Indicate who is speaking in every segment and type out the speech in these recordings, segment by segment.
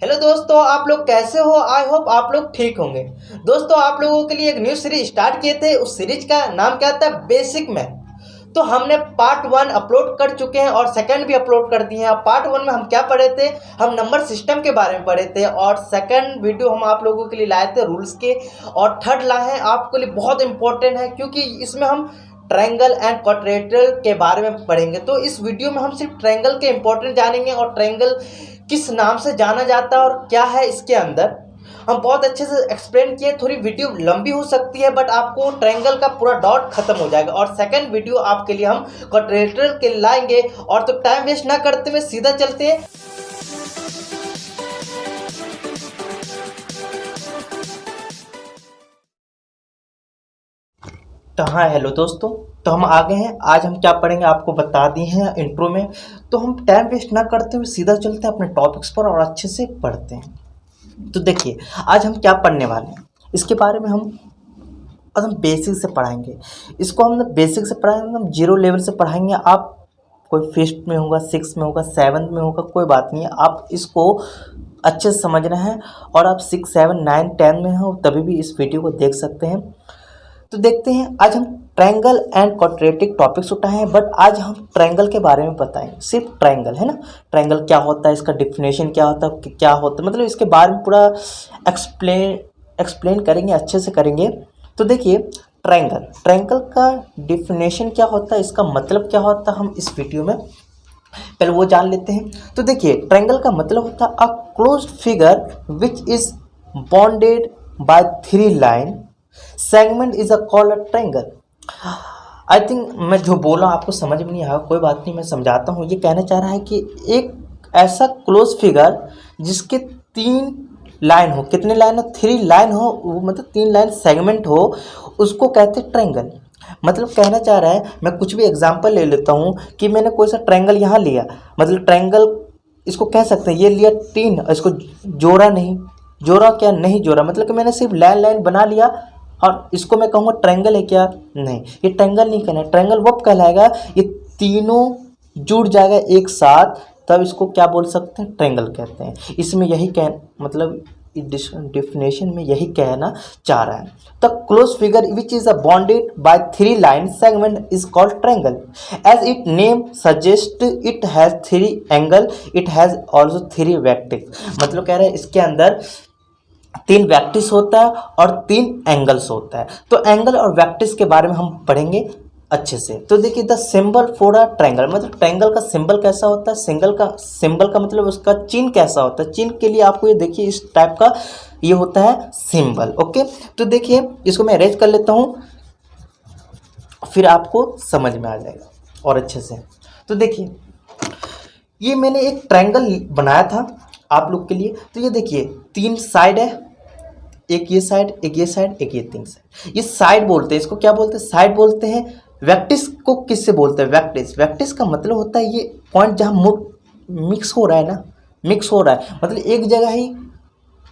Speaker 1: Hello दोस्तों, आप लोग कैसे हो। आई होप आप लोग ठीक होंगे। दोस्तों, आप लोगों के लिए एक न्यू सीरीज स्टार्ट किए थे। उस सीरीज का नाम क्या था? Basic math. तो हमने पार्ट 1 अपलोड कर चुके हैं और सेकंड भी अपलोड कर दिए हैं। अब पार्ट 1 में हम क्या पढ़े थे? हम नंबर सिस्टम के बारे में पढ़े थे और सेकंड वीडियो हम आप लोगों के लिए लाए थे रूल्स के, और थर्ड लाए हैं आपके लिए बहुत इंपॉर्टेंट है क्योंकि इसमें हम ट्रायंगल एंड क्वाड्रेटल के बारे में पढ़ेंगे। तो इस वीडियो में हम सिर्फ ट्रायंगल के इंपॉर्टेंट जानेंगे और ट्रायंगल किस नाम से जाना जाता है और क्या है इसके अंदर। हम बहुत अच्छे से एक्सप्लेन किए। थोड़ी वीडियो लंबी हो सकती है बट आपको ट्रायंगल का पूरा डॉट खत्म हो जाएगा। और सेकंड वीडियो आपके लिए हम क्वाड्रेटल के लाएंगे। और तो टाइम वेस्ट ना करते हुए सीधा चलते हैं। तो हाँ, हेलो दोस्तों, तो हम आ गए हैं। आज हम क्या पढ़ेंगे आपको बता दिए हैं इंट्रो में। तो हम टाइम वेस्ट ना करते हुए सीधा चलते हैं अपने टॉपिक्स पर और अच्छे से पढ़ते हैं। तो देखिए, आज हम क्या पढ़ने वाले हैं इसके बारे में हम बेसिक से पढ़ाएंगे। इसको हम बेसिक से पढ़ाएंगे, हम जीरो लेवल से पढ़ाएंगे। आप कोई फिफ्थ में होगा, सिक्स में होगा, सेवन्थ में होगा, कोई बात नहीं है। आप इसको अच्छे से समझना है और आप 6, 7, 9, 10 में हो तभी भी इस वीडियो को देख सकते हैं। तो देखते हैं, आज हम ट्रायंगल एंड क्वाड्रेटिक टॉपिक्स उठाए हैं बट आज हम ट्रायंगल के बारे में बताएंगे। सिर्फ ट्रायंगल है ना, ट्रायंगल क्या होता है, इसका डिफिनेशन क्या होता है, क्या होता है, मतलब इसके बारे में पूरा एक्सप्लेन करेंगे, अच्छे से करेंगे। तो देखिए, ट्रायंगल का डिफिनेशन क्या होता है, इसका मतलब क्या होता है, हम इस वीडियो में पहले वो जान लेते हैं। तो देखिए, ट्रायंगल का मतलब होता है a closed figure which is bounded by 3 line segment is a called a triangle. I think मैं जो बोला आपको समझ में नहीं आया, कोई बात नहीं, मैं समझाता हूँ। ये कहना चाह रहा है कि एक ऐसा क्लोज फिगर जिसके 3 लाइन हो, कितने लाइन हो, 3 लाइन हो, मतलब 3 लाइन सेगमेंट हो, उसको कहते हैं ट्रायंगल। मतलब कहना चाह रहा है, मैं कुछ भी एग्जांपल ले लेता हूँ कि मैंने कोई सा ट्रायंगल यहाँ लिया, मतलब ट्रायंगल इसको कह सकते हैं, ये लिया 3, इसको जोड़ा नहीं, जोड़ा क्या नहीं जोड़ा, मतलब कि मैंने सिर्फ लाइन बना लिया और इसको मैं कहूँगा ट्रायंगल है क्या? नहीं, ये ट्रायंगल नहीं कहना है। ट्रायंगल वो कहलाएगा ये तीनों जुड़ जाएगा एक साथ, तब इसको क्या बोल सकते हैं? ट्रायंगल कहते हैं। इसमें यही मतलब डिफिनेशन में यही कहना चाह रहा है। The close figure which is a bounded by 3 line segment is called triangle. As it name suggest it has 3 angle, it has also 3 vertices. मतलब कह रहे हैं इसके अंदर 3 वेक्टिस होता है और 3 एंगल्स होता है। तो एंगल और वेक्टिस के बारे में हम पढ़ेंगे अच्छे से। तो देखिए, the symbol for a triangle, मतलब ट्रायंगल का सिंबल कैसा होता है, सिंबल का मतलब उसका चिन्ह कैसा होता है। चिन्ह के लिए आपको ये देखिए इस टाइप का ये होता है सिंबल। ओके, तो देखिए इसको मैं अरेंज कर लेता हूँ, फिर आपको समझ में आ जाएगा और अच्छे से। तो देखिए, ये मैंने एक ट्रायंगल बनाया था आप लोग के लिए। तो ये देखिए 3 साइड है, एक ये साइड, एक ये साइड, एक ये 3 साइड। ये साइड बोलते हैं, इसको क्या बोलते हैं? साइड बोलते हैं। वेक्टिस को किससे बोलते हैं? वेक्टिस का मतलब होता है ये पॉइंट जहाँ मिक्स हो रहा है ना, मिक्स हो रहा है, मतलब एक जगह ही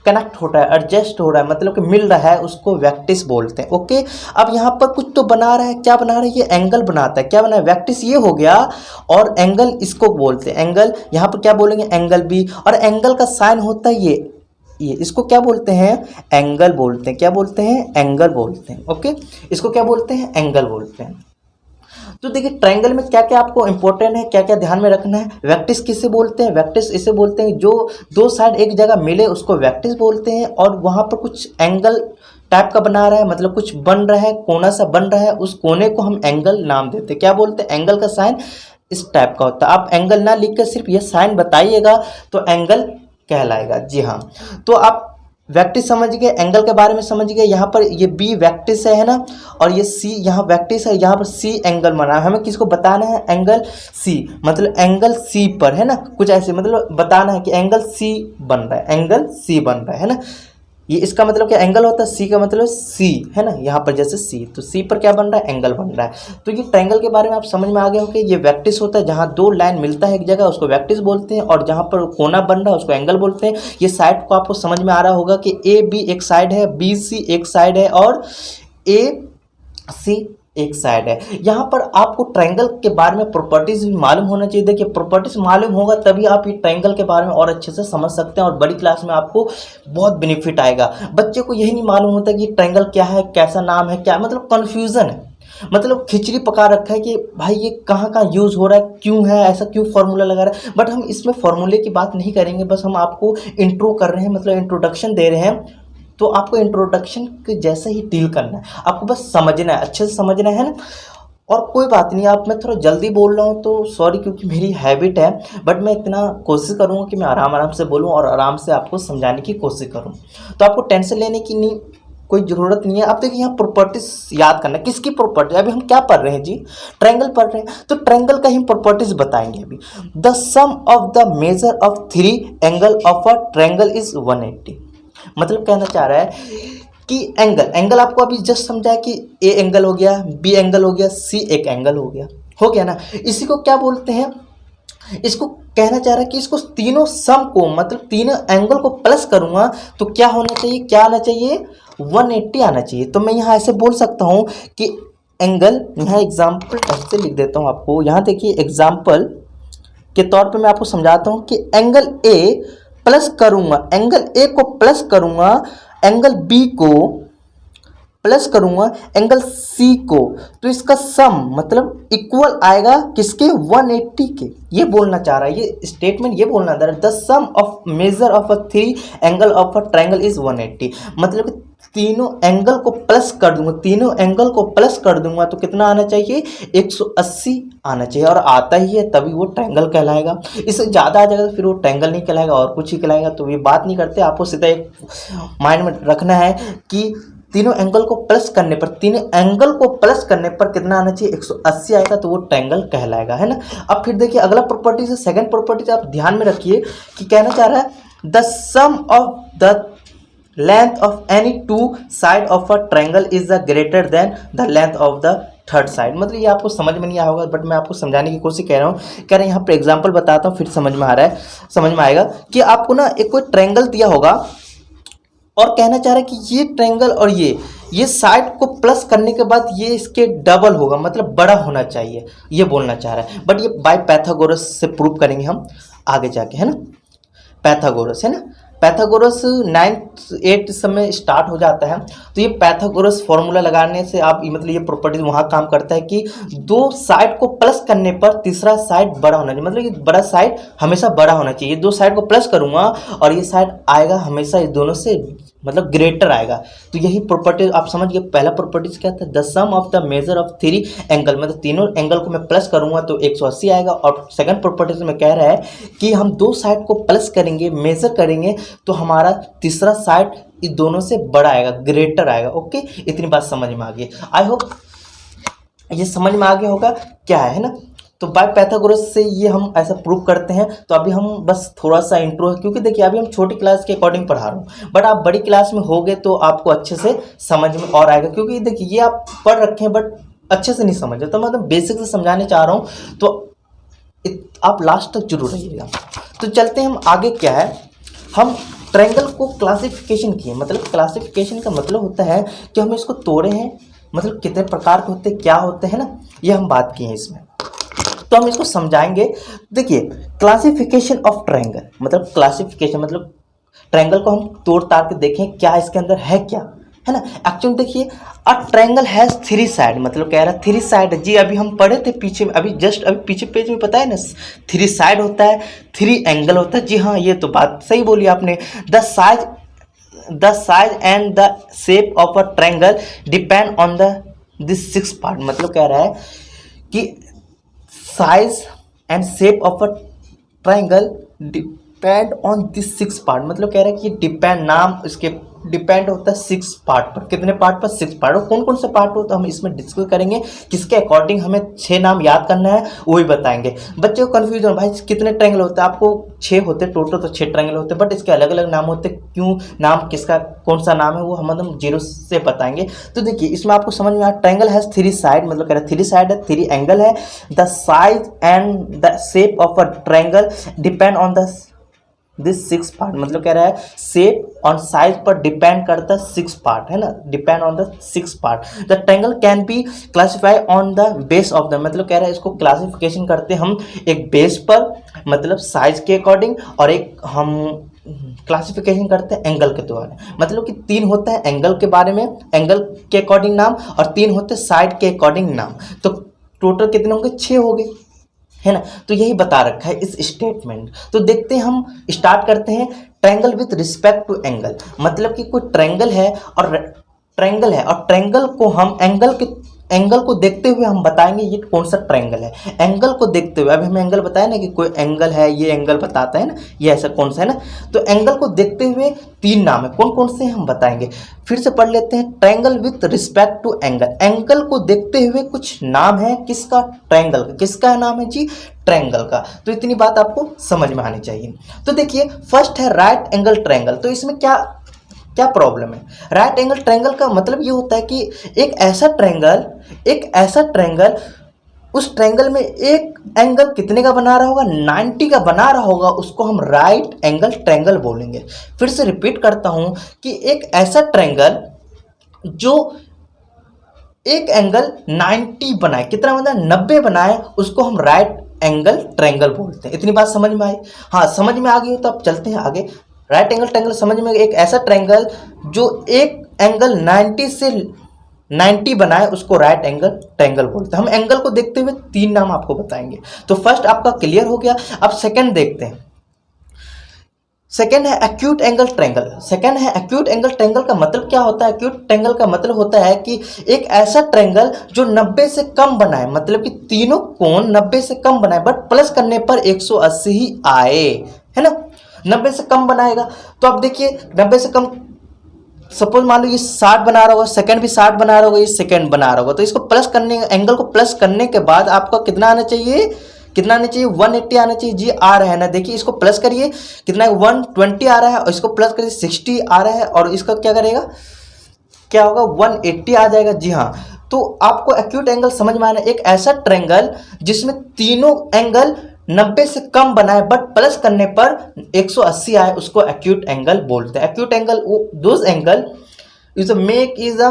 Speaker 1: कनेक्ट हो रहा है, एडजस्ट हो रहा है, मतलब कि मिल रहा है, उसको वेक्टिस बोलते हैं। ओके, अब यहाँ पर कुछ तो बना रहा है, क्या बना रहा है? ये एंगल बनाता है। क्या बना है? वेक्टिस ये हो गया और एंगल इसको बोलते हैं एंगल। यहाँ पर क्या बोलेंगे? Angle B. और एंगल का साइन होता है ये इसको क्या बोलते हैं? एंगल बोलते हैं। क्या बोलते हैं? एंगल बोलते हैं। ओके, इसको क्या बोलते हैं? एंगल बोलते हैं। तो देखिए, ट्रायंगल में क्या क्या आपको इंपॉर्टेंट है, क्या क्या ध्यान में रखना है। वेक्टिस किसे बोलते हैं? वेक्टिस इसे बोलते हैं जो 2 साइड एक जगह मिले उसको वेक्टिस बोलते हैं। और वहाँ पर कुछ एंगल टाइप का बना रहा है, मतलब कुछ बन रहा है, कोना सा बन रहा है, उस कोने को हम एंगल नाम देते हैं। क्या बोलते हैं? एंगल का साइन इस टाइप का होता है। आप एंगल ना लिख कर सिर्फ ये साइन बताइएगा तो एंगल कहलाएगा। जी हाँ, तो आप वेक्टिस समझ गए, एंगल के बारे में समझ गए। यहाँ पर ये बी वेक्टिस है ना, और ये सी यहाँ वेक्टिस है, यहाँ पर सी एंगल बना है। हमें किसको बताना है? एंगल सी, मतलब एंगल सी पर है ना, कुछ ऐसे मतलब बताना है कि एंगल सी बन रहा है, एंगल सी बन रहा है ना। ये इसका मतलब क्या? एंगल होता है। सी का मतलब सी है ना, यहाँ पर जैसे सी, तो सी पर क्या बन रहा है? एंगल बन रहा है। तो ये ट्रायंगल के बारे में आप समझ में आ गए हो कि ये वेक्टिस होता है, जहाँ 2 लाइन मिलता है एक जगह उसको वेक्टिस बोलते हैं, और जहाँ पर कोना बन रहा है उसको एंगल बोलते हैं। ये साइड को आपको समझ में आ रहा होगा कि ए बी एक साइड है, बी सी एक साइड है और ए सी एक साइड है। यहाँ पर आपको ट्रायंगल के बारे में प्रॉपर्टीज भी मालूम होना चाहिए। देखिए प्रॉपर्टीज मालूम होगा तभी आप ये ट्रायंगल के बारे में और अच्छे से समझ सकते हैं और बड़ी क्लास में आपको बहुत बेनिफिट आएगा। बच्चे को यही नहीं मालूम होता कि ट्रायंगल क्या है, कैसा नाम है, क्या मतलब कन्फ्यूजन है, मतलब खिचड़ी पका रखा है कि भाई ये कहाँ कहाँ यूज़ हो रहा है, क्यों है ऐसा, क्यों फार्मूला लगा रहा है। बट हम इसमें फार्मूले की बात नहीं करेंगे, बस हम आपको इंट्रो कर रहे हैं, मतलब इंट्रोडक्शन दे रहे हैं। तो आपको इंट्रोडक्शन के जैसे ही डील करना है, आपको बस समझना है, अच्छे से समझना है ना। और कोई बात नहीं, आप मैं थोड़ा जल्दी बोल रहा हूँ तो सॉरी, क्योंकि मेरी हैबिट है। बट मैं इतना कोशिश करूँगा कि मैं आराम आराम से बोलूँ और आराम से आपको समझाने की कोशिश करूँ। तो आपको टेंशन लेने की नहीं कोई ज़रूरत नहीं है। अब देखिए यहाँ प्रॉपर्टीज याद करना, किसकी प्रॉपर्टी, अभी हम क्या पढ़ रहे हैं जी, ट्रायंगल पढ़ रहे हैं, तो ट्रायंगल का ही प्रॉपर्टीज बताएंगे अभी। The sum of the measure of three angle of a triangle is 180। मतलब कहना चाह रहा है कि एंगल आपको अभी जस्ट समझा है कि ए एंगल हो गया, बी एंगल हो गया, सी एक एंगल हो गया ना। इसी को क्या बोलते हैं, इसको कहना चाह रहा है कि इसको तीनों सम को, मतलब तीनों एंगल को प्लस करूंगा तो क्या होना चाहिए, क्या आना चाहिए, 180 आना चाहिए। तो मैं यहाँ ऐसे बोल सकता हूँ कि एंगल, यहाँ एग्जाम्पल ऐसे लिख देता हूँ आपको। यहाँ देखिए एग्जाम्पल के तौर पे मैं आपको समझाता हूँ कि एंगल ए प्लस करूंगा, एंगल ए को प्लस करूंगा, एंगल बी को प्लस करूंगा, एंगल सी को, तो इसका सम मतलब इक्वल आएगा किसके, 180 के। ये बोलना चाह रहा है, ये स्टेटमेंट ये बोलना चाह रहा है, the sum of measure of a three angle of a triangle is 180। मतलब कि तीनों एंगल को प्लस कर दूंगा, तीनों एंगल को प्लस कर दूंगा तो कितना आना चाहिए, 180 आना चाहिए। और आता ही है तभी वो ट्रायंगल कहलाएगा। इससे ज़्यादा आ जाएगा तो फिर वो ट्रायंगल नहीं कहलाएगा और कुछ ही कहलाएगा। तो ये बात नहीं करते, आपको सीधा एक माइंड में रखना है कि तीनों एंगल को प्लस करने पर, तीनों एंगल को प्लस करने पर कितना आना चाहिए, 180 आएगा तो वो ट्रायंगल कहलाएगा, है ना। अब फिर देखिए अगला प्रॉपर्टी से, सेकंड प्रॉपर्टी से आप ध्यान में रखिए कि कहना चाह रहा है the sum of the length of any two side of a triangle is the greater than the length of the third side. मतलब ये आपको समझ में नहीं आया होगा, बट मैं आपको समझाने की कोशिश कर रहा हूँ। कह रहे हैं यहाँ पर एग्जाम्पल बताता हूँ, फिर समझ में आ रहा है, समझ में आएगा कि आपको ना एक कोई ट्रायंगल दिया होगा और कहना चाह रहा है कि ये ट्रायंगल और ये साइड को प्लस करने के बाद ये इसके डबल होगा, मतलब बड़ा होना चाहिए, ये बोलना चाह रहा है। बट ये बाय पैथागोरस से प्रूव करेंगे हम आगे जाके, है ना। पैथागोरस, है ना, पैथागोरस 9th 8th समय स्टार्ट हो जाता है। तो ये पैथागोरस फॉर्मूला लगाने से आप, मतलब ये प्रॉपर्टी वहाँ काम करता है कि दो साइड को प्लस करने पर तीसरा साइड बड़ा होना चाहिए, मतलब ये बड़ा साइड हमेशा बड़ा होना चाहिए। दो साइड को प्लस करूँगा और ये साइड आएगा हमेशा इस दोनों से मतलब ग्रेटर आएगा। तो यही प्रॉपर्टी आप समझ गए। पहला प्रॉपर्टीज क्या था, the sum of the measure of three angle, मतलब तीनों एंगल को मैं प्लस करूंगा तो 180 आएगा। और सेकंड प्रॉपर्टीज में कह रहा है कि हम दो साइड को प्लस करेंगे, मेजर करेंगे तो हमारा तीसरा साइड इस दोनों से बड़ा आएगा, ग्रेटर आएगा। ओके, इतनी बात समझ में आ गई। आई होप ये समझ में आ गया होगा क्या है ना। तो बाय पैथागोरस से ये हम ऐसा प्रूव करते हैं। तो अभी हम बस थोड़ा सा इंट्रो है, क्योंकि देखिए अभी हम छोटी क्लास के अकॉर्डिंग पढ़ा रहा हूँ, बट आप बड़ी क्लास में होगे तो आपको अच्छे से समझ में और आएगा। क्योंकि देखिए ये आप पढ़ रखे हैं बट अच्छे से नहीं समझ, तो मतलब बेसिक से समझाने चाह रहा हूँ, तो आप लास्ट तक जरूर रहिएगा। तो चलते हैं हम आगे। क्या है, हम ट्रायंगल को क्लासिफिकेशन किए, मतलब क्लासिफिकेशन का मतलब होता है कि हम इसको तोड़े हैं, मतलब कितने प्रकार के होते हैं, क्या होते हैं ना, ये हम बात की है इसमें। तो हम इसको समझाएंगे। देखिए क्लासिफिकेशन ऑफ ट्रायंगल, मतलब क्लासिफिकेशन मतलब ट्रायंगल को हम तोड़ ताड़ के देखें क्या इसके अंदर है, क्या है ना। एक्चुअली देखिए a triangle has three side, मतलब कह रहा है थ्री साइड जी। अभी हम पढ़े थे पीछे, अभी जस्ट अभी पीछे पेज में पता है ना, थ्री साइड होता है, थ्री एंगल होता है। जी हाँ, ये तो बात सही बोली आपने। The size and the shape of a triangle depend on this six part. मतलब कह रहा है कि size and shape of a triangle depend on this six part. मतलब कह रहा है कि डिपेंड, नाम इसके डिपेंड होता है सिक्स पार्ट पर। कितने पार्ट पर, सिक्स पार्ट। और कौन कौन से पार्ट हो तो हम इसमें डिस्कस करेंगे। किसके अकॉर्डिंग हमें 6 नाम याद करना है वही बताएंगे। बच्चे को कन्फ्यूजन हो, भाई कितने ट्रायंगल होते हैं, आपको 6 होते टोटल, तो 6 ट्रायंगल होते हैं, बट इसके अलग अलग नाम होते। क्यों नाम, किसका कौन सा नाम है वो हम जीरो से बताएंगे। तो देखिए इसमें आपको समझ में आया, ट्रायंगल हैज थ्री साइड, मतलब कह रहा है थ्री साइड है, थ्री एंगल है। The size and the shape of a triangle depend on the this 6 part, मतलब कह रहा है शेप और साइज पर डिपेंड करता है 6 पार्ट, है ना, depend on the 6 part. The triangle can be classify on the base of the, मतलब कह रहा है इसको क्लासिफिकेशन करते हम एक बेस पर, मतलब साइज के अकॉर्डिंग, और एक हम क्लासिफिकेशन करते हैं एंगल के द्वारा। मतलब कि 3 होता है एंगल के बारे में, एंगल के अकॉर्डिंग नाम, और 3 होते हैं साइड के अकॉर्डिंग नाम। तो टोटल कितने होंगे, 6 हो गए, है ना। तो यही बता रखा है इस स्टेटमेंट। तो देखते हैं, हम स्टार्ट करते हैं। Triangle with respect to angle, मतलब कि कोई ट्रायंगल है और ट्रायंगल को हम एंगल को देखते हुए हम बताएंगे ये कौन सा ट्रायंगल है। एंगल को देखते हुए, अभी हमें एंगल बताया ना कि कोई एंगल है, ये एंगल बताता है ना, ये ऐसा कौन सा है ना। तो एंगल को देखते हुए 3 नाम है, कौन कौन से हम बताएंगे। फिर से पढ़ लेते हैं, triangle with respect to angle, angle को देखते हुए कुछ नाम है किसका, ट्रायंगल का। किसका नाम है जी, ट्रायंगल का। तो इतनी बात आपको समझ में आनी चाहिए। तो देखिए, फर्स्ट है राइट एंगल ट्रायंगल। तो इसमें क्या प्रॉब्लम है। राइट एंगल ट्रायंगल का मतलब ये होता है कि एक ऐसा ट्रायंगल उस ट्रायंगल में एक एंगल कितने का बना रहा होगा, 90 का बना रहा होगा, उसको हम राइट एंगल ट्रायंगल बोलेंगे। फिर से रिपीट करता हूं कि एक ऐसा ट्रायंगल जो एक एंगल 90 बनाए, कितना बनाए, 90 बनाए, उसको हम राइट एंगल ट्रायंगल बोलते हैं। इतनी बात समझ में आई। हाँ, समझ में आ गई हो तो अब चलते हैं आगे। राइट एंगल ट्रायंगल समझ में, एक ऐसा ट्रायंगल जो एक एंगल 90 बनाए, उसको राइट एंगल ट्रायंगल बोलते हैं। हम एंगल को देखते हुए 3 नाम आपको बताएंगे। तो फर्स्ट आपका क्लियर हो गया। अब सेकंड देखते हैं। सेकंड है एक्यूट एंगल ट्रायंगल का मतलब क्या होता है। एक्यूट ट्रायंगल का मतलब होता है कि एक ऐसा ट्रायंगल जो 90 से कम बनाए, मतलब कि तीनों कोण 90 से कम बनाए, बट प्लस करने पर 180 ही आए, है ना। 90 से कम बनाएगा। तो अब देखिए, 90 से कम, सपोज मान लो ये 60 बना रहा होगा, सेकंड भी 60 बना रहा होगा, ये सेकंड बना रहा होगा। तो इसको प्लस करने, एंगल को प्लस करने के बाद आपका कितना आना चाहिए, 180 आना चाहिए जी। आ रहा है ना, देखिए इसको प्लस करिए, कितना 120 आ रहा है, और इसको प्लस करिए 60 आ रहा है, और इसका क्या करेगा, क्या होगा, 180 आ जाएगा जी। हाँ, तो आपको एक्यूट एंगल समझ में आना, एक ऐसा ट्रायंगल जिसमें तीनों एंगल 90 से कम बनाए, बट प्लस करने पर 180 आए, उसको एक्यूट एंगल बोलते हैं। Acute angle those angle is make is a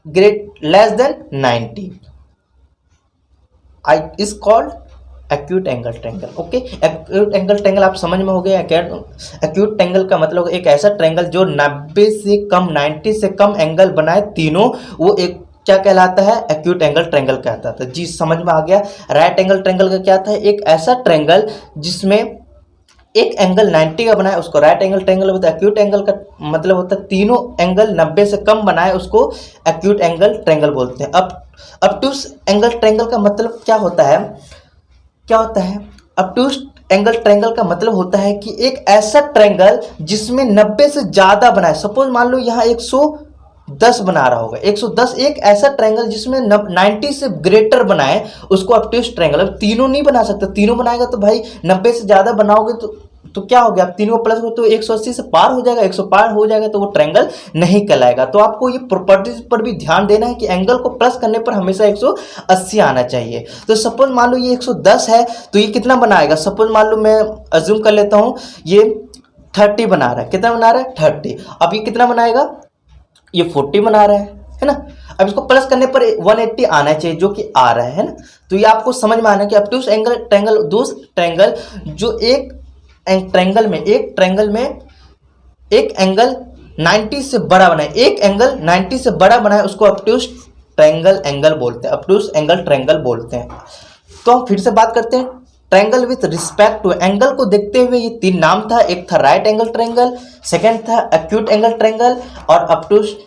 Speaker 1: great less than 90 I is called acute angle triangle. Okay, acute angle triangle आप समझ में हो गया। एक्यूट ट्रायंगल का मतलब एक ऐसा ट्रायंगल जो 90 से कम एंगल बनाए तीनों, वो एक क्या कहलाता है, एक्यूट एंगल ट्रायंगल कहता था जी। समझ में आ गया। राइट एंगल ट्रायंगल का क्या था, एक ऐसा ट्रायंगल जिसमें एक एंगल 90 का बनाए, उसको राइट एंगल ट्रायंगल होता है। एक्यूट एंगल का मतलब होता है तीनों एंगल 90 से कम बनाए, उसको एक्यूट एंगल ट्रायंगल बोलते हैं। ऑब्टूस एंगल ट्रायंगल का मतलब क्या होता है, ऑब्टूस एंगल ट्रायंगल का मतलब होता है कि एक ऐसा ट्रायंगल जिसमें 90 से ज्यादा बनाए। सपोज मान लो यहाँ 110 बना रहा होगा, 110, एक ऐसा ट्रायंगल जिसमें 90 से ग्रेटर बनाए, उसको ऑब्टूस ट्रायंगल। अब तीनों नहीं बना सकते, तीनों बनाएगा तो भाई 90 से ज्यादा बनाओगे तो क्या हो गया, आप तीनों प्लस हो तो 180 से पार हो जाएगा, 100 पार हो जाएगा, तो वो ट्रायंगल नहीं कहलाएगा। तो आपको ये प्रॉपर्टीज पर भी ध्यान देना है कि एंगल को प्लस करने पर हमेशा 180 आना चाहिए। तो सपोज मान लो ये 110 है, तो ये कितना बनाएगा, सपोज मान लो मैं अज्यूम कर लेता हूँ ये 30 बना रहा है। कितना बना रहा है, 30। अब ये कितना बनाएगा, ये 40 बना रहा है ना। अब इसको प्लस करने पर 180 आना चाहिए, जो कि आ रहा है ना। तो ये आपको समझ में आना है कि ऑब्टूस एंगल ट्रायंगल दोस ट्रायंगल जो एक ट्रायंगल में एक एंगल 90 से बड़ा बनाए, एक एंगल 90 से बड़ा बनाए, उसको ऑब्टूस एंगल बोलते हैं, ऑब्टूस एंगल ट्रायंगल बोलते हैं। तो हम फिर से बात करते हैं, triangle with respect to angle को देखते हुए ये 3 नाम था। एक था राइट एंगल ट्रायंगल, सेकंड था एक्यूट एंगल ट्रायंगल, और ऑब्टूस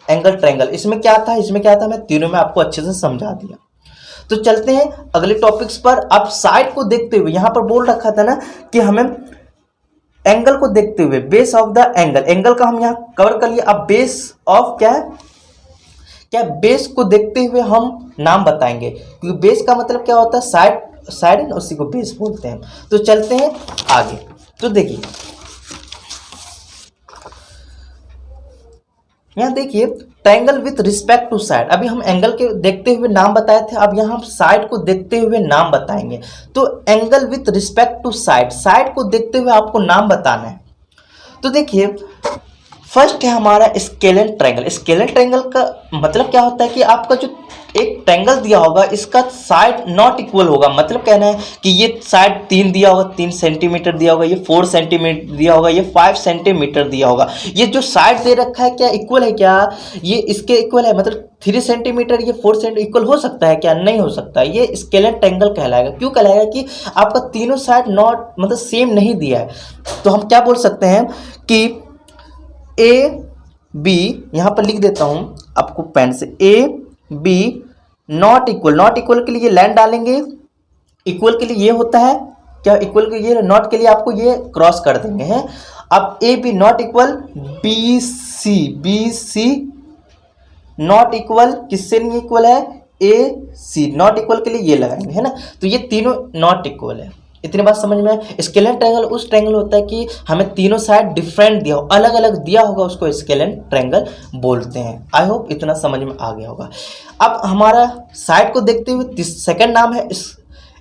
Speaker 1: एंगल ट्रायंगल। इसमें क्या था, मैं तीनों में आपको अच्छे से समझा दिया। तो चलते हैं अगले टॉपिक्स पर। अब साइड को देखते हुए, यहां पर बोल रखा था ना कि हमें एंगल को देखते हुए बेस ऑफ द एंगल का हम यहां कवर कर लिया। अब बेस ऑफ क्या बेस को देखते हुए हम नाम बताएंगे, क्योंकि बेस का मतलब क्या होता है, साइड है ना, उसी को बेस बोलते हैं। तो चलते हैं आगे। तो देखिए यहाँ देखिए triangle with respect to side, अभी हम एंगल के देखते हुए नाम बताए थे, अब यहाँ हम साइड को देखते हुए नाम बताएंगे। तो angle with respect to side, side को देखते हुए आपको नाम बताना है। तो देखिए फर्स्ट है हमारा स्केलेन ट्रायंगल। स्केलेन ट्रायंगल का मतलब क्या होता है कि आपका जो एक ट्रायंगल दिया होगा इसका साइड नॉट इक्वल होगा, मतलब कहना है कि ये साइड 3 दिया होगा, 3 सेंटीमीटर दिया होगा, ये 4 सेंटीमीटर दिया होगा, ये 5 सेंटीमीटर दिया होगा। ये जो साइड दे रखा है क्या इक्वल है क्या, ये इसके इक्वल है, मतलब 3 सेंटीमीटर ये 4 सेंटीमीटर इक्वल हो सकता है क्या, नहीं हो सकता। ये स्केलेन ट्रायंगल कहलाएगा। क्यों कहलाएगा कि आपका तीनों साइड नॉट मतलब सेम नहीं दिया है। तो हम क्या बोल सकते हैं कि ए बी, यहाँ पर लिख देता हूँ आपको पेन से, A B not equal, not equal के लिए लाइन डालेंगे, इक्वल के लिए ये होता है क्या, इक्वल के लिए, नॉट के लिए आपको ये क्रॉस कर देंगे हैं। अब A B not equal B C, B C not equal किससे नहीं इक्वल है, ए सी नॉट इक्वल के लिए ये लगाएंगे, है ना। तो ये तीनों नॉट इक्वल है। इतनी बात समझ में है। स्केलेन ट्रायंगल उस ट्रायंगल होता है कि हमें तीनों साइड डिफरेंट दिया हो, अलग अलग दिया होगा, उसको स्केलेन ट्रायंगल बोलते हैं। आई होप इतना समझ में आ गया होगा। अब हमारा साइड को देखते हुए सेकंड नाम है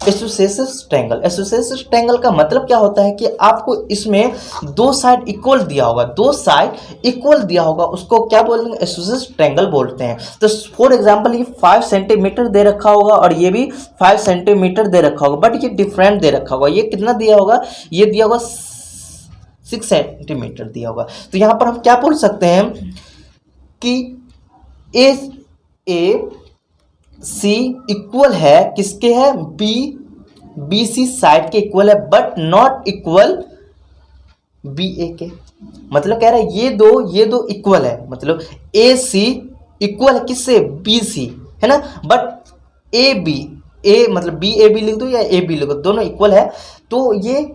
Speaker 1: एसोसिएशियस ट्रायंगल। एसोसिएशियस ट्रायंगल का मतलब क्या होता है कि आपको इसमें दो साइड इक्वल दिया होगा, दो साइड इक्वल दिया होगा, उसको क्या बोलेंगे, एसोसिएशियस ट्रायंगल बोलते हैं। तो फॉर एग्जांपल ये 5 सेंटीमीटर दे रखा होगा और ये भी 5 सेंटीमीटर दे रखा होगा, बट ये डिफरेंट दे रखा होगा। ये कितना दिया होगा, ये दिया होगा 6 सेंटीमीटर दिया होगा। तो यहाँ पर हम क्या बोल सकते हैं कि ए सी इक्वल है किसके है, बी सी साइड के इक्वल है, बट नॉट इक्वल बी ए के। मतलब कह रहा है ये दो इक्वल है, मतलब ए सी इक्वल है किससे, बी सी, है ना। बट ए बी, ए मतलब बी ए बी लिख दो या ए बी लिख दो, दोनों इक्वल है। तो ये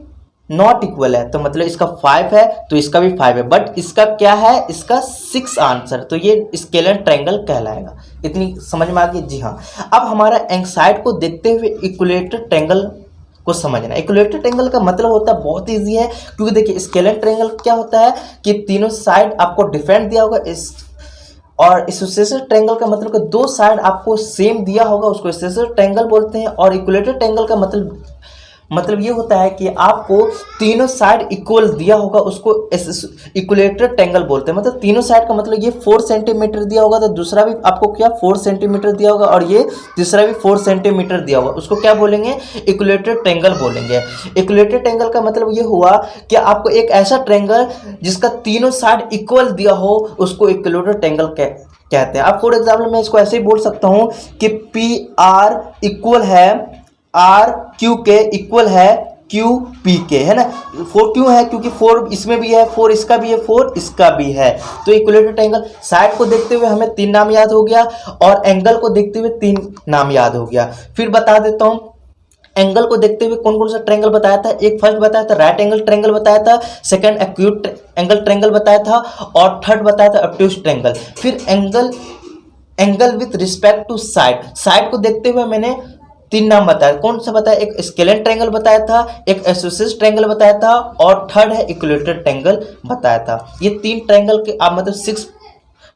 Speaker 1: नॉट इक्वल है, तो मतलब इसका 5 है तो इसका भी 5 है, बट इसका क्या है, इसका 6 आंसर। तो ये स्केलेन ट्रायंगल कहलाएगा। इतनी समझ में आ गई जी हाँ। अब हमारा साइड को देखते हुए इक्विलेटरल ट्रायंगल को समझना। इक्विलेटरल ट्रायंगल का मतलब होता है, बहुत ईजी है, क्योंकि देखिए स्केलेन ट्रायंगल क्या होता है कि तीनों साइड आपको डिफरेंट दिया होगा, और एसोसिएशियस ट्रायंगल का मतलब कि दो साइड आपको सेम दिया होगा, उसको एसोसिएशियस ट्रायंगल बोलते हैं। और इक्विलेटरल ट्रायंगल का मतलब ये होता है कि आपको तीनों साइड इक्वल दिया होगा, उसको इक्विलेटरल ट्रायंगल बोलते हैं। मतलब तीनों साइड का मतलब ये 4 सेंटीमीटर दिया होगा तो दूसरा भी आपको क्या 4 सेंटीमीटर दिया होगा, और ये तीसरा भी 4 सेंटीमीटर दिया होगा, उसको क्या बोलेंगे, इक्विलेटरल ट्रायंगल बोलेंगे। इक्विलेटरल ट्रायंगल का मतलब ये हुआ कि आपको एक ऐसा ट्रायंगल जिसका तीनों साइड इक्वल दिया हो, उसको इक्विलेटरल ट्रायंगल कहते हैं। अब फॉर एग्जाम्पल मैं इसको ऐसे ही बोल सकता हूँ कि पी आर इक्वल है आर क्यू के इक्वल है क्यू पी के, है ना। 4 क्यों है, क्योंकि 4 इसमें भी है, 4 इसका भी है, 4 इसका भी है। तो इक्विलेटरल ट्रायंगल, साइड को देखते हुए हमें 3 नाम याद हो गया, और एंगल को देखते हुए 3 नाम याद हो गया। फिर बता देता हूँ एंगल को देखते हुए कौन कौन सा ट्रायंगल बताया था। एक फर्स्ट बताया था राइट एंगल ट्रायंगल बताया था, सेकंड एक्यूट एंगल ट्रायंगल बताया था, और थर्ड बताया था ऑब्ट्यूज ट्रायंगल। फिर angle with respect to side, side को देखते हुए मैंने 3 नाम बताया। कौन सा बताया, एक स्केलेन ट्रायंगल बताया था, एक एसोसिएशियस ट्रायंगल बताया था, और थर्ड है इक्विलेटरल ट्रायंगल बताया था। ये 3 ट्रायंगल के आप मतलब 6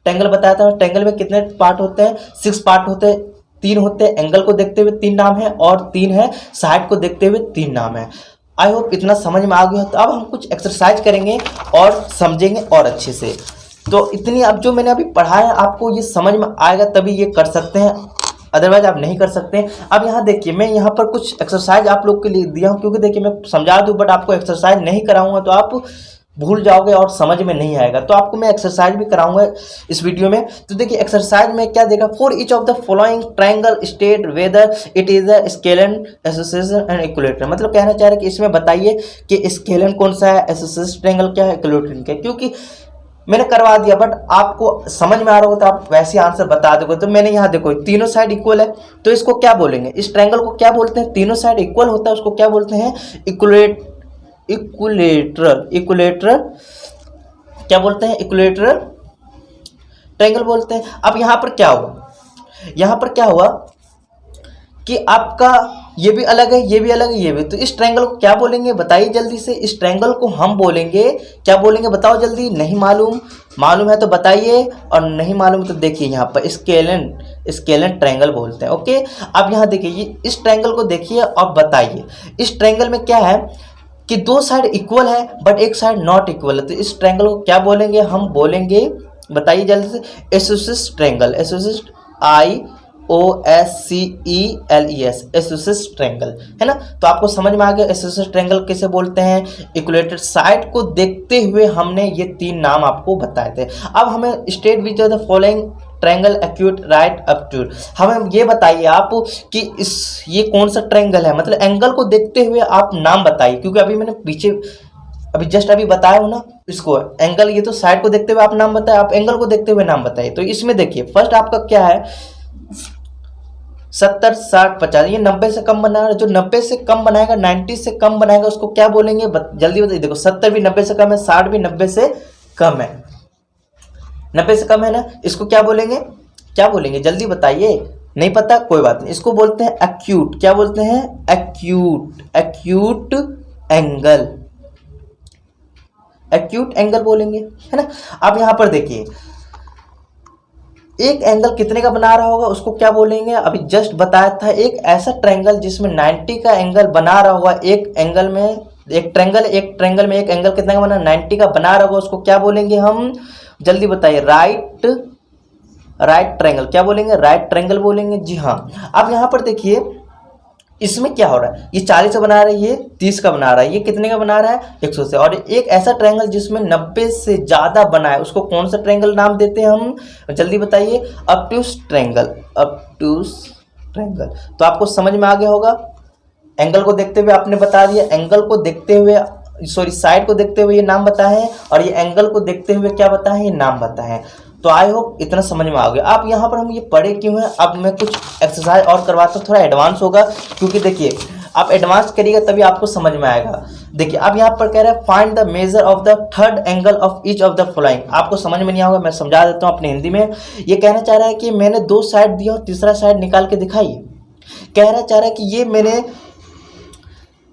Speaker 1: ट्रायंगल बताया था। ट्रायंगल में कितने पार्ट होते हैं, 6 पार्ट होते हैं, 3 होते हैं। एंगल को देखते हुए 3 नाम है, और 3 है साइड को देखते हुए 3 नाम है। आई होप इतना समझ में आ गया। तो अब हम कुछ एक्सरसाइज करेंगे और समझेंगे और अच्छे से। तो इतनी अब जो मैंने अभी पढ़ाया आपको ये समझ में आएगा तभी ये कर सकते हैं, अदरवाइज आप नहीं कर सकते। अब यहाँ देखिए मैं यहाँ पर कुछ एक्सरसाइज आप लोग के लिए दिया हूँ, क्योंकि देखिए मैं समझा दूँ बट आपको एक्सरसाइज नहीं कराऊंगा तो आप भूल जाओगे और समझ में नहीं आएगा। तो आपको मैं एक्सरसाइज भी कराऊंगा इस वीडियो में। तो देखिए एक्सरसाइज में क्या देगा, for each of the following triangle state whether it is a scalene association and equilateral. मतलब कहना चाह रहे हैं कि इसमें बताइए कि स्केलेन कौन सा है, एसोसिएशन ट्रायंगल क्या है, इक्विलेटरल क्या है। क्योंकि मैंने करवा दिया बट आपको समझ में आ रहा होगा तो आप वैसे आंसर बता दोगे। तो मैंने यहाँ देखो तीनों साइड इक्वल है तो इसको क्या बोलेंगे, इस ट्रायंगल को क्या बोलते हैं, तीनों साइड इक्वल होता है उसको क्या बोलते हैं, इक्विलेटरल क्या बोलते हैं, इक्विलेटरल ट्रायंगल बोलते हैं। अब यहाँ पर क्या हुआ, यहाँ पर क्या हुआ कि आपका ये भी अलग है, ये भी अलग है, ये भी। तो इस ट्रायंगल को क्या बोलेंगे बताइए जल्दी से। इस ट्रायंगल को हम बोलेंगे, क्या बोलेंगे बताओ जल्दी। नहीं मालूम, मालूम है तो बताइए, और नहीं मालूम तो देखिए यहाँ पर स्केलेन ट्रायंगल बोलते हैं। ओके, अब यहाँ देखिए इस ट्रायंगल को देखिए और बताइए। इस ट्रायंगल में क्या है कि दो साइड इक्वल है बट एक साइड नॉट इक्वल है। तो इस ट्रायंगल को क्या बोलेंगे, हम बोलेंगे बताइए जल्दी से, एसोसिस ट्रायंगल। एसोसिस IOSCELES, एसोसिस ट्रायंगल, है ना। तो आपको समझ में आ गया एसोसिस ट्रायंगल किसे बोलते हैं। इक्वलेटेड साइड को देखते हुए हमने ये तीन नाम आपको बताए थे। अब हमें state which of the following triangle acute right obtuse, हमें ये बताइए आप कि ये कौन सा ट्रायंगल है, मतलब एंगल को देखते हुए आप नाम बताइए। क्योंकि अभी मैंने पीछे जस्ट अभी बताया हो ना इसको एंगल, ये तो साइड को देखते हुए आप नाम बताए, आप एंगल को देखते हुए नाम बताइए। तो इसमें देखिए फर्स्ट आपका क्या है, 70 60 50, ये 90 से कम बना रहा है। जो 90 से कम बनाएगा, 90 से कम बनाएगा, उसको क्या बोलेंगे जल्दी बताइए। देखो 70 भी 90 से कम है, 60 भी 90 से कम है, 90 से कम है ना। इसको क्या बोलेंगे, क्या बोलेंगे जल्दी बताइए। नहीं पता कोई बात नहीं, इसको बोलते हैं एक्यूट। क्या बोलते हैं, acute, acute angle, acute angle बोलेंगे, है ना। अब यहां पर देखिए एक एंगल कितने का बना रहा होगा उसको क्या बोलेंगे, अभी जस्ट बताया था। एक ऐसा ट्रायंगल जिसमें 90 का एंगल बना रहा होगा, एक एंगल में, एक ट्रायंगल में एक एंगल कितने का बना, 90 का बना रहा होगा, उसको क्या बोलेंगे हम जल्दी बताइए। राइट ट्रायंगल, क्या बोलेंगे, राइट ट्रायंगल बोलेंगे। जी हाँ। अब यहां पर देखिए इसमें क्या हो रहा है, ये 40 का बना रहा है, ये 30 का बना रहा है, ये कितने का बना रहा है 100 से। और एक ऐसा ट्रायंगल जिसमें 90 से ज्यादा बना है, उसको कौन सा ट्रायंगल नाम देते हैं हम जल्दी बताइए। Obtuse triangle, obtuse triangle. तो आपको समझ में आ गया होगा, एंगल को देखते हुए आपने बता दिया, एंगल को देखते हुए सॉरी साइड को देखते हुए ये नाम बताए हैं, और ये एंगल को देखते हुए क्या बताए हैं, ये नाम बताए हैं। तो आई होप इतना समझ में आ गया। आप यहाँ पर हम ये पढ़े क्यों हैं, अब मैं कुछ एक्सरसाइज और करवाता हूँ, थोड़ा एडवांस होगा। क्योंकि देखिए आप एडवांस करिएगा तभी आपको समझ में आएगा। देखिए अब यहाँ पर कह रहा है find the measure of the third angle of each of the following. आपको समझ में नहीं आएगा, मैं समझा देता हूँ अपनी हिंदी में। ये कहना चाह रहा है कि मैंने दो साइड दिया और तीसरा साइड निकाल के दिखाइए। कहना चाह रहा है कि ये मैंने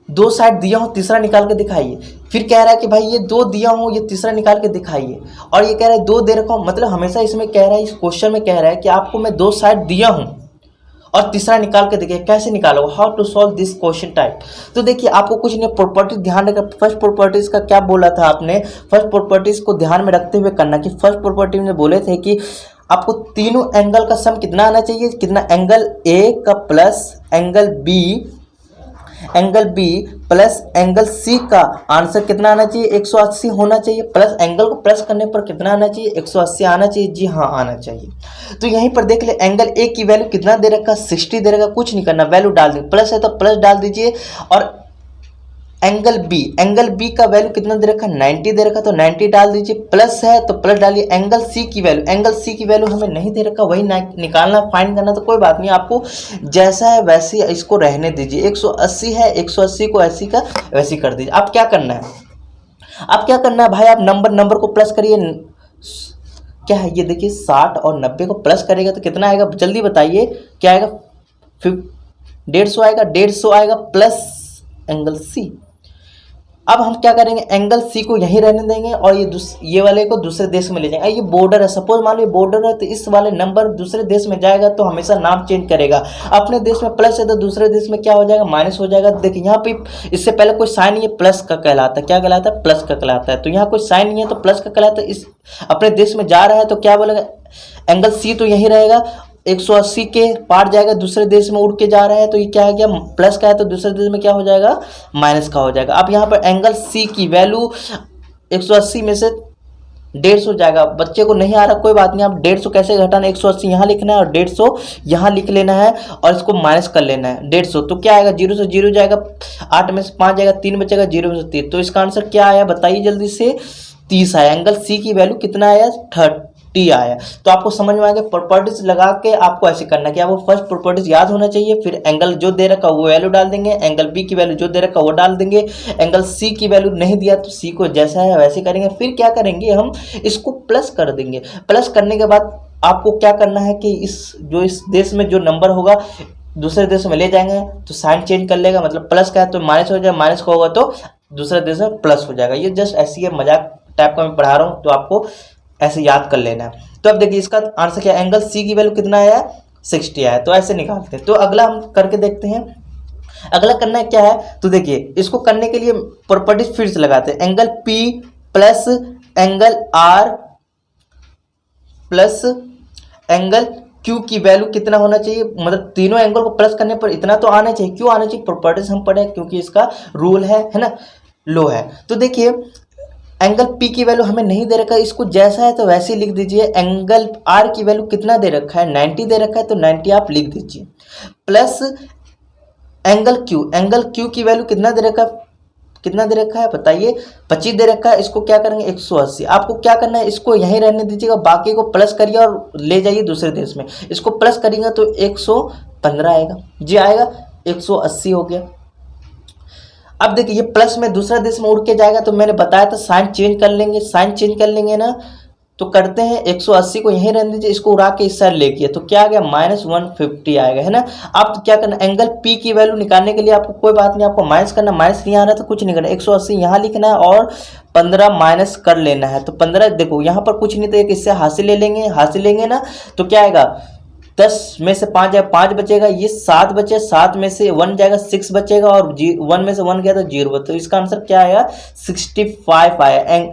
Speaker 1: दो साइड दिया हूँ, तीसरा निकाल के दिखाइए। फिर कह रहा है कि भाई ये दो दिया हूँ, ये तीसरा निकाल के दिखाइए। और ये कह रहा है दो दे रखा हूँ, मतलब हमेशा इसमें कह रहा है, इस क्वेश्चन में कह रहा है कि आपको मैं दो साइड दिया हूँ और तीसरा निकाल के देखिए। कैसे निकालोगे, how to solve this question type. तो देखिए आपको कुछ नहीं, प्रॉपर्टी ध्यान रखना। फर्स्ट प्रॉपर्टीज का क्या बोला था आपने, फर्स्ट प्रॉपर्टीज को ध्यान में रखते हुए करना कि फर्स्ट प्रॉपर्टी में बोले थे कि आपको तीनों एंगल का सम कितना आना चाहिए, कितना, एंगल ए का plus angle B plus angle C का आंसर कितना आना चाहिए, 180 होना चाहिए। प्लस एंगल को प्लस करने पर कितना आना चाहिए, 180 आना चाहिए। जी हाँ आना चाहिए। तो यहीं पर देख ले, एंगल ए की वैल्यू कितना दे रखा, 60 दे रखा। कुछ नहीं करना, वैल्यू डाल देंगे, प्लस है तो प्लस डाल दीजिए। और एंगल बी का वैल्यू कितना दे रखा, 90 दे रखा, तो 90 डाल दीजिए। प्लस है तो प्लस डालिए। एंगल सी की वैल्यू हमें नहीं दे रखा, वही निकालना, फाइंड करना। तो कोई बात नहीं, आपको जैसा है वैसे इसको रहने दीजिए। 180 है, 180 को ऐसी का वैसी कर दीजिए। आप क्या करना है, भाई आप नंबर को प्लस करिए। क्या है ये देखिए, 60 और 90 को प्लस करेगा तो कितना आएगा जल्दी बताइए, क्या आएगा, 150 आएगा, 150 आएगा प्लस एंगल सी। अब हम क्या करेंगे, एंगल सी को यहीं रहने देंगे और ये वाले को दूसरे देश में ले जाएंगे। ये बॉर्डर है, सपोज मान लो बॉर्डर है, तो इस वाले नंबर दूसरे देश में जाएगा तो हमेशा नाम चेंज करेगा। अपने देश में प्लस है तो दूसरे देश में क्या हो जाएगा, माइनस हो जाएगा। देखिए यहाँ पे इससे पहले कोई साइन नहीं है, प्लस का कहलाता है। क्या कहलाता है, प्लस का कहलाता है। तो यहाँ कोई साइन नहीं है तो प्लस का कहलाता है। इस अपने देश में जा रहा है तो क्या बोलेगा, एंगल सी तो यहीं रहेगा, 180 के पार जाएगा, दूसरे देश में उड़ के जा रहा है तो ये क्या है, क्या प्लस का है तो दूसरे देश में क्या हो जाएगा, माइनस का हो जाएगा। अब यहाँ पर एंगल सी की वैल्यू 180 में से 150 जाएगा। बच्चे को नहीं आ रहा कोई बात नहीं, आप 150 कैसे घटाना, 180 यहाँ लिखना है और 150 यहाँ लिख लेना है और इसको माइनस कर लेना है 150। तो क्या आएगा, 0 से 0 जाएगा, 8 में से 5 जाएगा, 3 बचेगा, 0 में से 3। तो इसका आंसर क्या आया बताइए जल्दी से, 30 आया। एंगल सी की वैल्यू कितना आया, 30 आया। तो आपको समझ में आ गया, प्रॉपर्टीज लगा के आपको ऐसे करना कि आपको फर्स्ट प्रॉपर्टीज याद होना चाहिए, फिर एंगल जो दे रखा वो वैल्यू डाल देंगे, एंगल बी की वैल्यू जो दे रखा वो डाल देंगे, एंगल सी की वैल्यू नहीं दिया तो सी को जैसा है वैसे करेंगे। फिर क्या करेंगे, हम इसको प्लस कर देंगे। प्लस करने के बाद आपको क्या करना है कि इस देश में जो नंबर होगा दूसरे देश में ले जाएंगे तो साइन चेंज कर लेगा, मतलब प्लस का है तो माइनस हो जाएगा, माइनस का होगा तो दूसरे देश में प्लस हो जाएगा। ये जस्ट ऐसी है, मजाक टाइप का मैं पढ़ा रहा हूँ, तो आपको ऐसे याद कर लेना है। तो अब देखिए इसका आंसर क्या है, एंगल सी की वैल्यू कितना आया, 60 आया। तो ऐसे निकालते हैं। तो अगला हम करके देखते हैं। अगला करना है क्या है, तो देखिए इसको करने के लिए प्रॉपर्टीज फिर से लगाते हैं। Angle P plus angle R plus angle Q की वैल्यू कितना होना चाहिए, मतलब तीनों एंगल को प्लस करने पर इतना तो आना चाहिए। क्यों आना चाहिए, प्रॉपर्टीज हम पढ़े क्योंकि इसका रूल है ना, लो है। तो देखिए एंगल पी की वैल्यू हमें नहीं दे रखा है, इसको जैसा है तो वैसे ही लिख दीजिए। एंगल आर की वैल्यू कितना दे रखा है, 90 दे रखा है, तो 90 आप लिख दीजिए। प्लस एंगल क्यू की वैल्यू कितना दे रखा है, कितना दे रखा है बताइए, 25 दे रखा है। इसको क्या करेंगे, 180। आपको क्या करना है, इसको यहीं रहने दीजिएगा, बाकी को प्लस करिए और ले जाइए दूसरे देश में। इसको प्लस करिएगा तो 115 आएगा जी, आएगा 180 हो गया। अब देखिए ये प्लस में दूसरा देश में उड़ के जाएगा, तो मैंने बताया था साइन चेंज कर लेंगे, साइन चेंज कर लेंगे ना, तो करते हैं 180 को यहीं रहने दीजिए, इसको उड़ा के इस साइड लेके, तो क्या आ गया -150 आएगा, है ना। आप क्या करना, एंगल पी की वैल्यू निकालने के लिए आपको कोई बात नहीं, आपको माइनस करना, माइनस नहीं आ रहा तो कुछ नहीं करना, 180 यहाँ लिखना है और 15 माइनस कर लेना है। तो 15 देखो यहाँ पर कुछ नहीं, तो एक इससे हासिल ले लेंगे, हासिल लेंगे ना, तो क्या आएगा, 10 में से 5 जाए 5 बचेगा, ये 7 बचे, 7 में से 1 जाएगा 6 बचेगा, और 1 में से 1 गया तो 0। तो इसका आंसर क्या आया, 65 आया।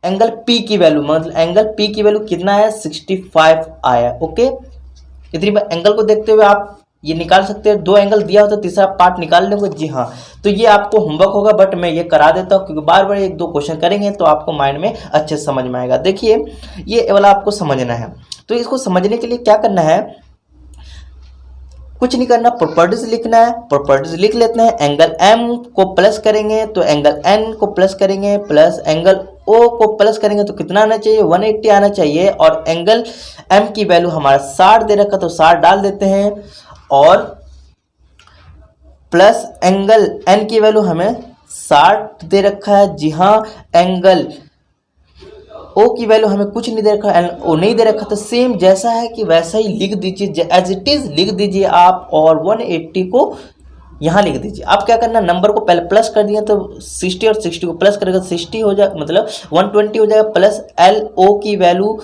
Speaker 1: एंगल पी की वैल्यू, मतलब एंगल पी की वैल्यू कितना आया, 65 आया। ओके, इतनी बार एंगल को देखते हुए आप ये निकाल सकते हैं। 2 एंगल दिया हो तो तीसरा पार्ट निकाल लेंगे, जी हाँ। तो ये आपको होमवर्क होगा, बट मैं ये करा देता हूँ क्योंकि बार बार 1-2 क्वेश्चन करेंगे तो आपको माइंड में अच्छे से समझ में आएगा। देखिए ये वाला आपको समझना है, तो इसको समझने के लिए क्या करना है, कुछ नहीं करना, प्रॉपर्टीज लिखना है। प्रॉपर्टीज लिख लेते हैं। एंगल एम को प्लस करेंगे तो एंगल एन को प्लस करेंगे, प्लस एंगल ओ को प्लस करेंगे तो कितना आना चाहिए, 180 आना चाहिए। और एंगल एम की वैल्यू हमारा 60 दे रखा तो 60 डाल देते हैं, और प्लस एंगल एन की वैल्यू हमें 60 दे रखा है, जी हाँ। एंगल ओ की वैल्यू हमें कुछ नहीं दे रखा, ओ नहीं दे रखा, तो सेम जैसा है कि वैसा ही लिख दीजिए, एज इट इज लिख दीजिए आप, और 180 को यहाँ लिख दीजिए। आप क्या करना, नंबर को पहले प्लस कर दिए तो 60 और 60 को प्लस करेगा 60 हो जाए, मतलब 120 हो जाएगा। प्लस एल ओ की वैल्यू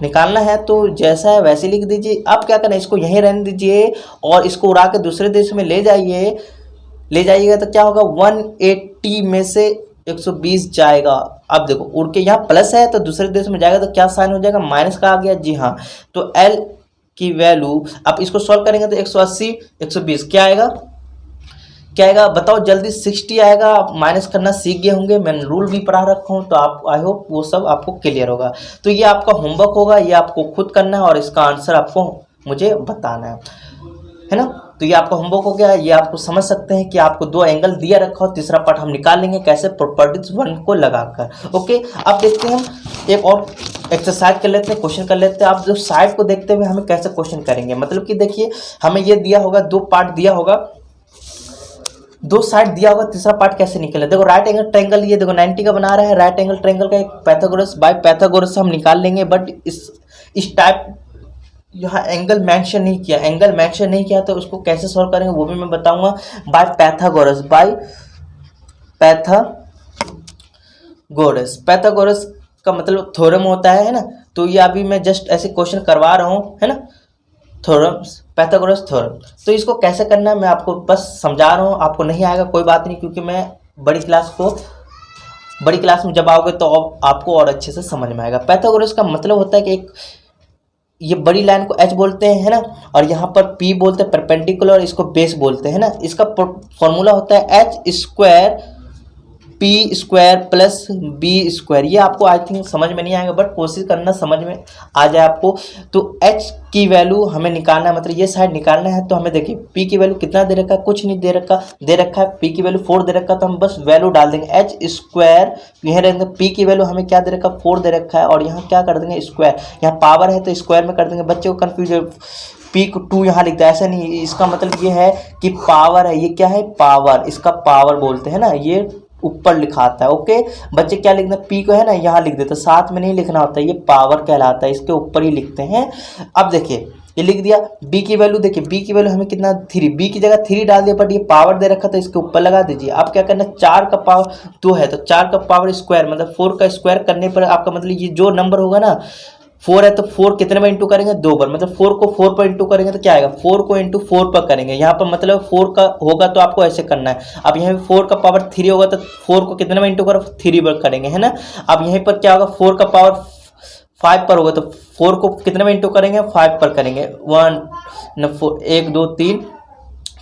Speaker 1: निकालना है तो जैसा है वैसे लिख दीजिए। आप क्या करना, इसको यहीं रहने दीजिए और इसको उड़ा के दूसरे देश में ले जाइए, ले जाइएगा तो क्या होगा, 180 में से 120 जाएगा। अब देखो उड़ के यहाँ प्लस है तो दूसरे देश में जाएगा तो क्या साइन हो जाएगा, माइनस का आ गया, जी हाँ। तो एल की वैल्यू आप इसको सॉल्व करेंगे तो 180 120 क्या आएगा, क्या आएगा बताओ जल्दी, 60 आएगा। आप माइनस करना सीख गए होंगे, मैंने रूल भी पढ़ा रखा हूँ, तो आप आई होप वो सब आपको क्लियर होगा। तो ये आपका होमवर्क होगा, ये आपको खुद करना है और इसका आंसर आपको मुझे बताना है ना। तो ये आपका होमवर्क हो गया। ये आपको समझ सकते हैं कि आपको 2 एंगल दिया रखा हो, तीसरा पार्ट हम निकाल लेंगे कैसे, प्रॉपर्टीज 1 को लगाकर। ओके, अब देखते हैं हम एक और एक्सरसाइज कर लेते हैं, क्वेश्चन कर लेते हैं। आप जो साइड को देखते हुए हमें कैसे क्वेश्चन करेंगे, मतलब कि देखिए हमें ये दिया होगा, 2 पार्ट दिया होगा, 2 साइड दिया होगा, तीसरा पार्ट कैसे निकले। देखो राइट एंगल ट्रायंगल, ये देखो 90 का बना रहा है, राइट एंगल ट्रायंगल का एक पाइथागोरस बाय पाइथागोरस हम निकाल लेंगे। बट इस टाइप यहाँ एंगल मेंशन नहीं किया, एंगल मेंशन नहीं किया, तो उसको कैसे सॉल्व करेंगे वो भी मैं बताऊंगा। By Pythagoras, by Pythagoras, Pythagoras का मतलब थ्योरम होता है ना। तो ये अभी मैं जस्ट ऐसे क्वेश्चन करवा रहा हूँ, है ना, थ्योरम्स, पाइथागोरस थ्योरम। तो इसको कैसे करना है मैं आपको बस समझा रहा हूँ, आपको नहीं आएगा कोई बात नहीं, क्योंकि मैं बड़ी क्लास में जब आओगे तो आपको और अच्छे से समझ में आएगा। पाइथागोरस का मतलब होता है कि एक ये बड़ी लाइन को एच बोलते हैं, है ना, और यहाँ पर पी बोलते हैं परपेंडिकुलर, इसको बेस बोलते हैं ना। इसका फॉर्मूला होता है H square P square plus B square. ये आपको आई थिंक समझ में नहीं आएगा, बट कोशिश करना समझ में आ जाए आपको। तो एच की वैल्यू हमें निकालना है, मतलब ये साइड निकालना है। तो हमें देखिए पी की वैल्यू कितना दे रखा है, कुछ नहीं दे रखा है, पी की वैल्यू 4 दे रखा है, तो हम बस वैल्यू डाल देंगे एच स्क्वायर, यह रहेंगे पी की वैल्यू हमें क्या दे रखा है, 4 दे रखा है, और यहाँ क्या कर देंगे स्क्वायर, यहाँ पावर है तो स्क्वायर में कर देंगे। बच्चे को कन्फ्यूज पी को 2 यहाँ लिखता है, ऐसा नहीं, इसका मतलब ये है कि पावर है, ये क्या है पावर, इसका पावर बोलते हैं ना, ये ऊपर लिखाता है। ओके, बच्चे क्या लिखते हैं, पी को है ना यहाँ लिख देते, साथ में नहीं लिखना होता है, ये पावर कहलाता है, इसके ऊपर ही लिखते हैं। अब देखिए ये लिख दिया। बी की वैल्यू देखिए, बी की वैल्यू हमें कितना 3, बी की जगह 3 डाल दिया, बट ये पावर दे रखा था इसके ऊपर लगा दीजिए। अब क्या करना है, 4 का पावर 2 है तो 4 का पावर स्क्वायर मतलब 4 का स्क्वायर करने पर आपका मतलब ये जो नंबर होगा ना 4 है तो 4 कितने में इंटू करेंगे, 2 बार, मतलब 4 को 4 पर इंटू करेंगे तो क्या आएगा, 4 को इंटू 4 पर करेंगे। यहाँ पर मतलब 4 का होगा तो आपको ऐसे करना है। अब यहाँ पे 4 का पावर 3 होगा तो 4 को कितने में इंटू करो, 3 पर करेंगे, है ना। अब यहीं पर क्या होगा, 4 का पावर 5 पर होगा तो 4 को कितने में इंटू करेंगे, 5 पर करेंगे। 1 2 3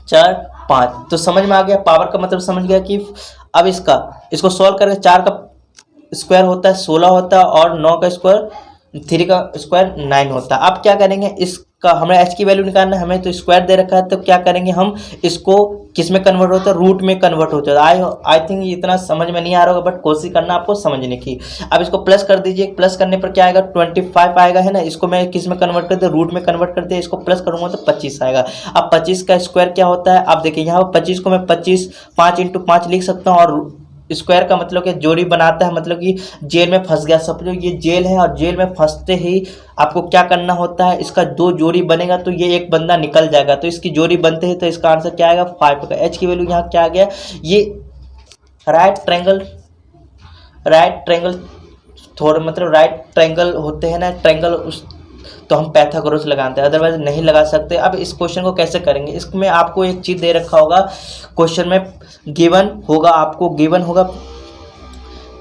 Speaker 1: 4 5, तो समझ में आ गया पावर का मतलब समझ गया कि अब इसको सॉल्व करके 4 का स्क्वायर होता है 16 होता है और 9 का स्क्वायर 3 का स्क्वायर 9 होता है। अब क्या करेंगे, इसका हमें एच की वैल्यू निकालना है, हमें तो स्क्वायर दे रखा है तो क्या करेंगे हम इसको किस में कन्वर्ट होता है, रूट में कन्वर्ट होता है। आई थिंक इतना समझ में नहीं आ रहा होगा बट कोशिश करना आपको समझने की। अब इसको प्लस कर दीजिए, प्लस करने पर क्या आएगा 25 आएगा, है ना। इसको मैं किस में कन्वर्ट कर दिया, रूट में कन्वर्ट कर दिया, इसको प्लस करूंगा तो 25 आएगा। अब 25 का स्क्वायर क्या होता है, आप देखिए यहाँ पर 25 को मैं 5 इंटू 5 लिख सकता हूँ और स्क्वायर का मतलब कि जोड़ी बनाता है, मतलब कि जेल में फंस गया। समझो ये जेल है और जेल में फंसते ही आपको क्या करना होता है, इसका 2 जोड़ी बनेगा तो ये एक बंदा निकल जाएगा, तो इसकी जोड़ी बनते ही तो इसका आंसर क्या आएगा 5 का। एच की वैल्यू यहाँ क्या आ गया, ये राइट ट्रायंगल थोड़ा मतलब राइट ट्रायंगल होते हैं ना, ट्रायंगल उस तो हम पैथागोरस लगाते हैं, अदरवाइज नहीं लगा सकते। अब इस क्वेश्चन को कैसे करेंगे, इसमें आपको एक चीज़ दे रखा होगा क्वेश्चन में, आपको गिवन होगा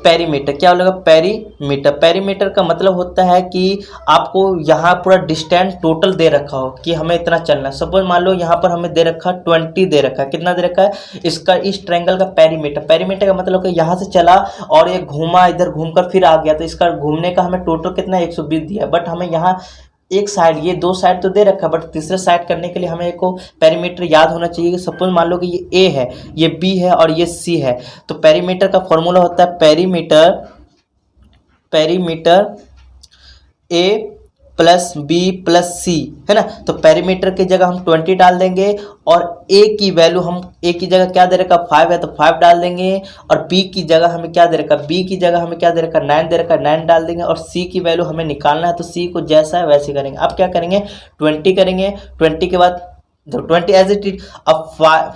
Speaker 1: पेरीमीटर। क्या होगा पेरीमीटर, पेरीमीटर का मतलब होता है कि आपको यहाँ पूरा डिस्टेंस टोटल दे रखा हो कि हमें इतना चलना है। सपोज मान लो यहाँ पर हमें दे रखा 20 दे रखा है, कितना दे रखा है इसका, इस ट्रायंगल का पेरीमीटर। पेरीमीटर का मतलब कि यहाँ से चला और ये घूमा, इधर घूमकर फिर आ गया, तो इसका घूमने का हमें टोटल कितना 120 दिया, बट हमें यहाँ एक साइड, ये 2 साइड तो दे रखा है बट तीसरे साइड करने के लिए हमें एक पेरीमीटर याद होना चाहिए। सपोज मान लो कि ये ए है, ये बी है और ये सी है, तो पेरीमीटर का फॉर्मूला होता है पेरीमीटर ए प्लस बी प्लस सी, है ना। तो पेरीमीटर की जगह हम 20 डाल देंगे और ए की वैल्यू हम ए की जगह क्या दे रखा 5 है तो 5 डाल देंगे, और बी की जगह हमें क्या दे रखा, बी की जगह हमें क्या दे रखा 9 दे रखा, 9 डाल देंगे, और सी की वैल्यू हमें निकालना है तो सी को जैसा है वैसे करेंगे। अब क्या करेंगे 20 करेंगे, 20 के बाद तो 20 एज इट इज, अब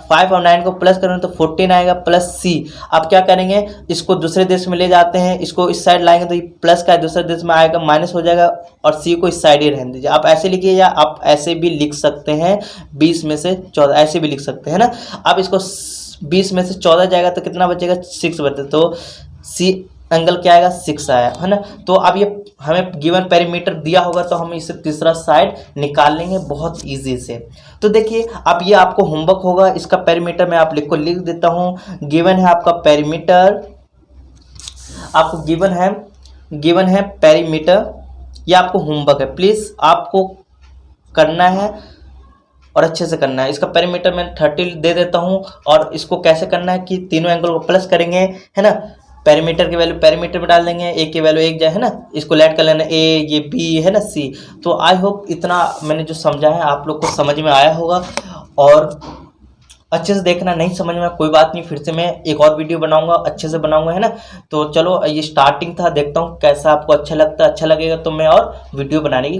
Speaker 1: 5 और 9 को प्लस करेंगे तो 14 आएगा प्लस सी। अब क्या करेंगे, इसको दूसरे देश में ले जाते हैं, इसको इस साइड लाएंगे तो ये प्लस का दूसरे देश में आएगा माइनस हो जाएगा, और सी को इस साइड ही रहने दीजिए। आप ऐसे लिखिए या आप ऐसे भी लिख सकते हैं, 20 में से 14 ऐसे भी लिख सकते हैं ना। अब इसको 20 में से 14 जाएगा तो कितना बचेगा 6 बचेगा, तो सी एंगल क्या आएगा 6 आया, है ना। तो अब ये हमें गिवन पेरीमीटर दिया होगा तो हम इसे तीसरा साइड निकाल लेंगे बहुत इजी से। तो देखिए अब ये आपको होमवर्क होगा, इसका पेरीमीटर मैं आप लिख देता हूँ। गिवन है आपका पेरीमीटर, आपको गिवन है पेरीमीटर, ये आपको होमवर्क है, प्लीज़ आपको करना है और अच्छे से करना है। इसका पेरीमीटर मैं 30 दे देता हूँ, और इसको कैसे करना है कि तीनों एंगल को प्लस करेंगे, है ना। पेरीमीटर की वैल्यू पेरीमीटर में डाल देंगे, ए की वैल्यू 1 जाए, है ना, इसको ऐड कर लेना, ए ये बी है ना सी। तो आई होप इतना मैंने जो समझा है आप लोग को समझ में आया होगा, और अच्छे से देखना, नहीं समझ में कोई बात नहीं, फिर से मैं एक और वीडियो बनाऊंगा, अच्छे से बनाऊंगा, है ना। तो चलो ये स्टार्टिंग था, देखता हूँ कैसा आपको अच्छा लगता है, अच्छा लगेगा तो मैं और वीडियो बनाने की